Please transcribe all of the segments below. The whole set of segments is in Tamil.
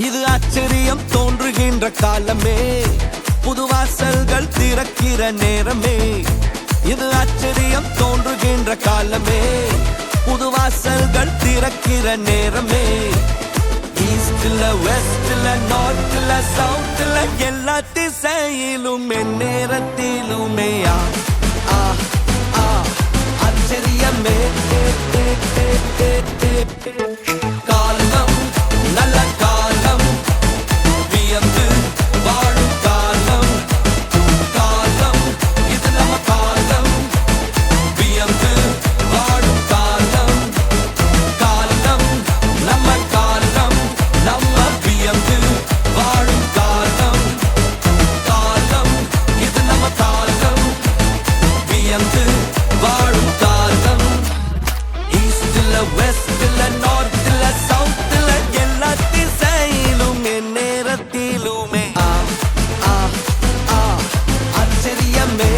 இது ஆச்சரியம் தோன்றுகின்ற காலமே, புது வாசல்கள் திறக்கிற நேரமே. இது ஆச்சரியம் தோன்றுகின்ற காலமே, புது வாசல்கள் திறக்கிற நேரமே. ஈஸ்ட்ல வெஸ்ட்ல நார்த்ல சவுத்ல எல்லா திசையிலும் என் நேரத்திலுமே ஆச்சரியமே. காலம் நல்ல காலம், வியந்து வாழும் காலம். காலம் இது நம்ம காலம், வியந்து வாழும் காலம். காலம் நம்ம காலம், நம்ம வியந்து வாழும் காலம். காலம் இது நம்ம காலம், வியந்து வாழும் காலம். ஈஸ்ட்ல வெஸ்ட்ல நார்த்ல சவுத்ல எல்லா திசையிலும் என் நேரத்திலுமே ஆச்சரியமே.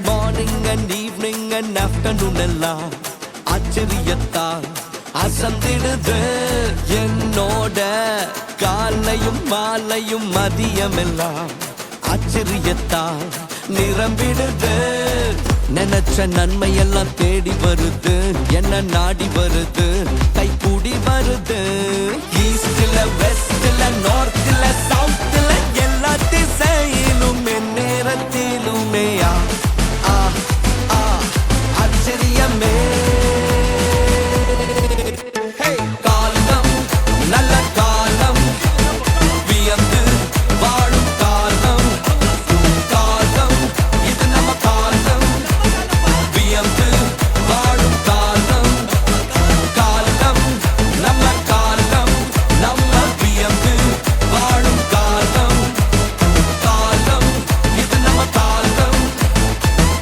Morning and evening and afternoon எல்லாம் ஆச்சரியத்தால் அசந்திடுது என்னோட. காலையும் மாலையும் மதியம் எல்லாம் ஆச்சரியத்தால் நிரம்பிடுது. நினைச்ச நன்மை எல்லாம் தேடி வருது, என்ன நாடி வருது, கைகூடி வருது. ஈஸ்ட்ல வெஸ்ட்ல நார்த்ல சவுத்ல எல்லா திசையிலும் என் நேரத்திலுமே ஆச்சரியமே. காலம் நல்ல காலம், வியந்து வாழும் காலம். காலம் இது நம்ம காலம், வியந்து வாழும் காலம். காலம் நம்ம காலம், நம்ம வியந்து வாழும் காலம். காலம் இது நம்ம காலம்,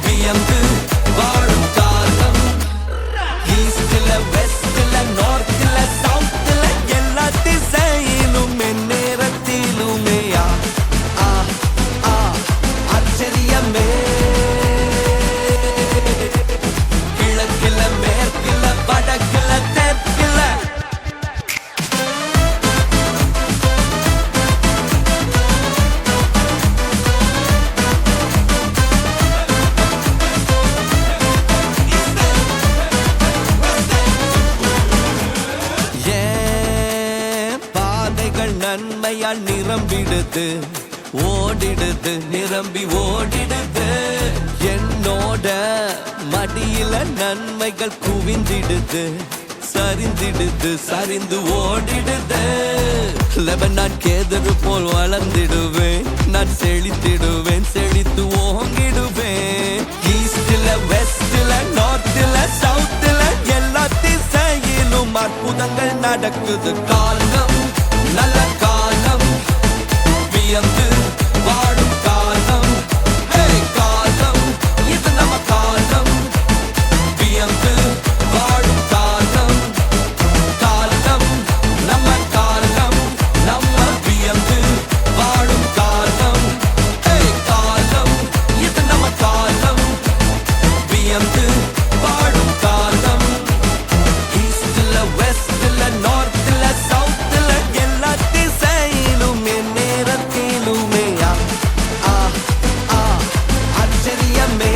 வியந்து வாழும் காலம். ஈஸ்ட்ல வெஸ்ட்ல நார்த்ல சவுத்ல எல்லா திசையிலும் என் நேரத்திலுமே ஆச்சரியமே. கிழக்கில மேற்கில வடக்கில தெற்கில பாதைகள் நன்மையால் நிரம்பிடுது, ஓடிடுது, நிரம்பி ஓடிடுது. என்னோட மடியில நன்மைகள் குவிந்திடுது, சரிந்திடுது, சரிந்து ஓடிடுது. லெபனான் கேதரு போல் வளர்ந்திடுவேன், நான் செழித்திடுவேன், செழித்து ஓங்கிடுவேன். ஈஸ்ட்ல வெஸ்ட்ல நார்த்ல சவுத்ல எல்லா திசையிலும் அற்புதங்கள் நடக்குது. காலம் நல்ல காலம், வியந்து வாழும் காலம். காலம் இது நம்ம காலம், வியந்து வாழும் காலம். காலம் நம்ம காலம், நம்ம வியந்து வாழும் காலம். காலம் இது நம்ம காலம், வியந்து வாழும் காலம். ஈஸ்ட்ல வெஸ்ட்ல நார்த்ல சவுத்ல எல்லா திசையிலும் என் நேரத்திலுமே ஆச்சரியமே.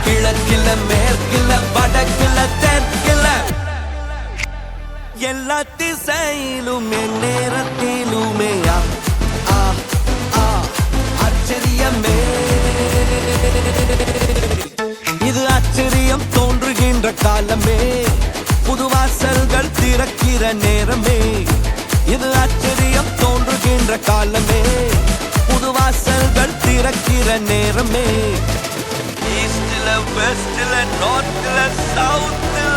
கிழக்கில மேற்கில வடக்கில தெற்கில எல்லா திசையிலும் என் நேரத்திலுமே ஆச்சரியமே. இது ஆச்சரியம் தோன்றுகின்ற காலமே, புது வாசல்கள் திறக்கிற நேரமே. இது ஆச்சரியம் தோன்றுகின்ற காலமே, புது வாசல்கள் திறக்கிற நேரமே. ஈஸ்ட்ல வெஸ்ட்ல நார்த்ல சவுத்ல